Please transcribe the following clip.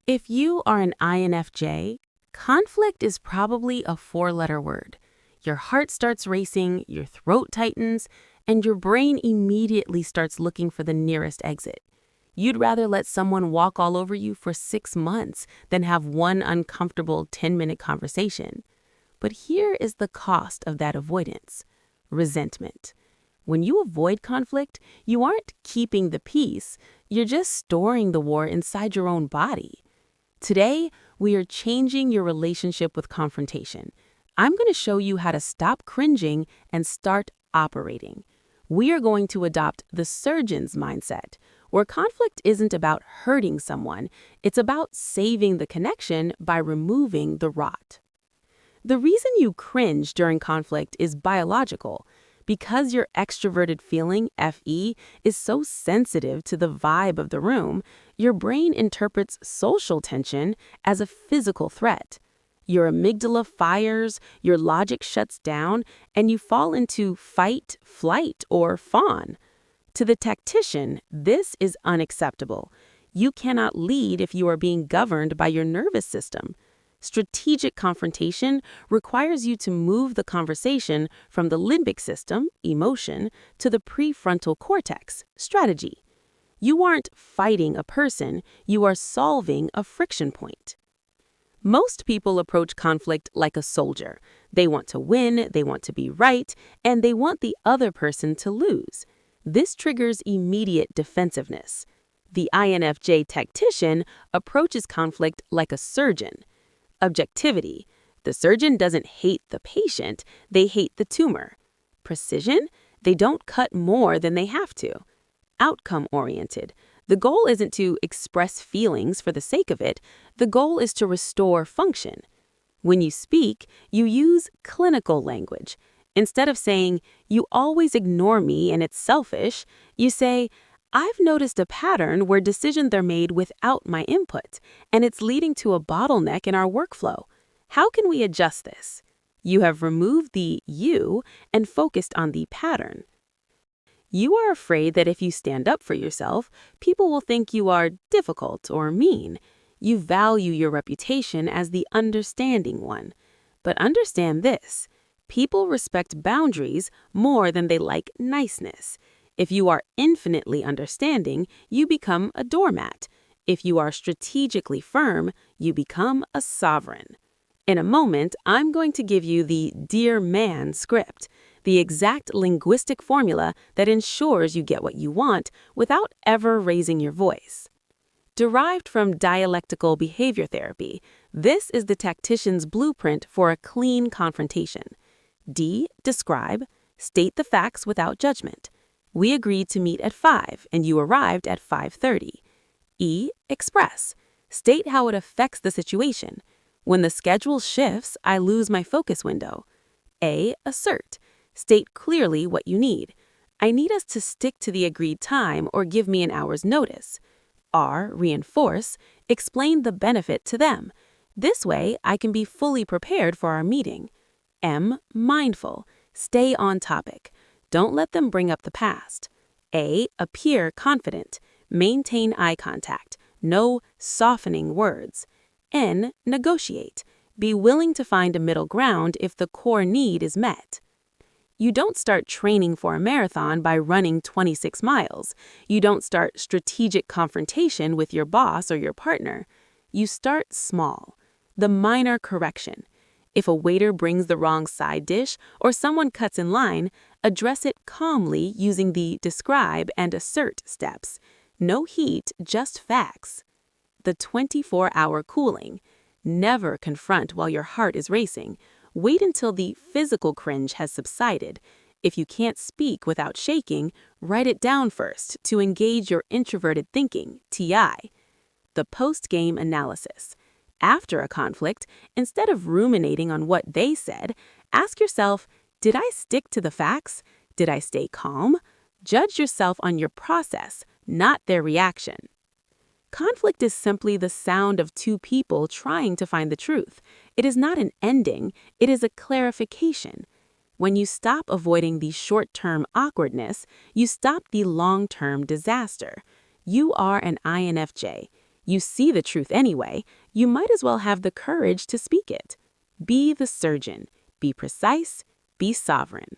If you are an INFJ, conflict is probably a four-letter word. Your heart starts racing, your throat tightens, and your brain immediately starts looking for the nearest exit. You'd rather let someone walk all over you for 6 months than have one uncomfortable 10-minute conversation. But here is the cost of that avoidance: resentment. When you avoid conflict, you aren't keeping the peace, you're just storing the war inside your own body. Today, we are changing your relationship with confrontation. I'm going to show you how to stop cringing and start operating. We are going to adopt the surgeon's mindset, where conflict isn't about hurting someone, it's about saving the connection by removing the rot. The reason you cringe during conflict is biological. Because your extroverted feeling, FE, is so sensitive to the vibe of the room, your brain interprets social tension as a physical threat. Your amygdala fires, your logic shuts down, and you fall into fight, flight, or fawn. To the tactician, this is unacceptable. You cannot lead if you are being governed by your nervous system. Strategic confrontation requires you to move the conversation from the limbic system, emotion, to the prefrontal cortex, strategy. You aren't fighting a person, you are solving a friction point. Most people approach conflict like a soldier. They want to win, they want to be right, and they want the other person to lose. This triggers immediate defensiveness. The INFJ tactician approaches conflict like a surgeon. Objectivity. The surgeon doesn't hate the patient, they hate the tumor. Precision. They don't cut more than they have to. Outcome-oriented. The goal isn't to express feelings for the sake of it, the goal is to restore function. When you speak, you use clinical language. Instead of saying, "You always ignore me and it's selfish," you say, "I've noticed a pattern where decisions are made without my input, and it's leading to a bottleneck in our workflow. How can we adjust this?" You have removed the "you" and focused on the pattern. You are afraid that if you stand up for yourself, people will think you are difficult or mean. You value your reputation as the understanding one. But understand this: people respect boundaries more than they like niceness. If you are infinitely understanding, you become a doormat. If you are strategically firm, you become a sovereign. In a moment, I'm going to give you the Dear Man script, the exact linguistic formula that ensures you get what you want without ever raising your voice. Derived from dialectical behavior therapy, this is the tactician's blueprint for a clean confrontation. D. Describe. State the facts without judgment. We agreed to meet at 5 and you arrived at 5:30. E. Express. State how it affects the situation. When the schedule shifts, I lose my focus window. A. Assert. State clearly what you need. I need us to stick to the agreed time or give me an hour's notice. R. Reinforce. Explain the benefit to them. This way, I can be fully prepared for our meeting. M. Mindful. Stay on topic. Don't let them bring up the past. A. Appear confident. Maintain eye contact. No softening words. N. Negotiate. Be willing to find a middle ground if the core need is met. You don't start training for a marathon by running 26 miles. You don't start strategic confrontation with your boss or your partner. You start small. The minor correction. If a waiter brings the wrong side dish or someone cuts in line, address it calmly using the describe and assert steps. No heat, just facts. The 24-hour cooling. Never confront while your heart is racing. Wait until the physical cringe has subsided. If you can't speak without shaking, write it down first to engage your introverted thinking, TI. The post-game analysis. After a conflict, instead of ruminating on what they said, ask yourself, did I stick to the facts? Did I stay calm? Judge yourself on your process, not their reaction. Conflict is simply the sound of two people trying to find the truth. It is not an ending, it is a clarification. When you stop avoiding the short-term awkwardness, you stop the long-term disaster. You are an INFJ. You see the truth anyway, you might as well have the courage to speak it. Be the surgeon. Be precise. Be sovereign.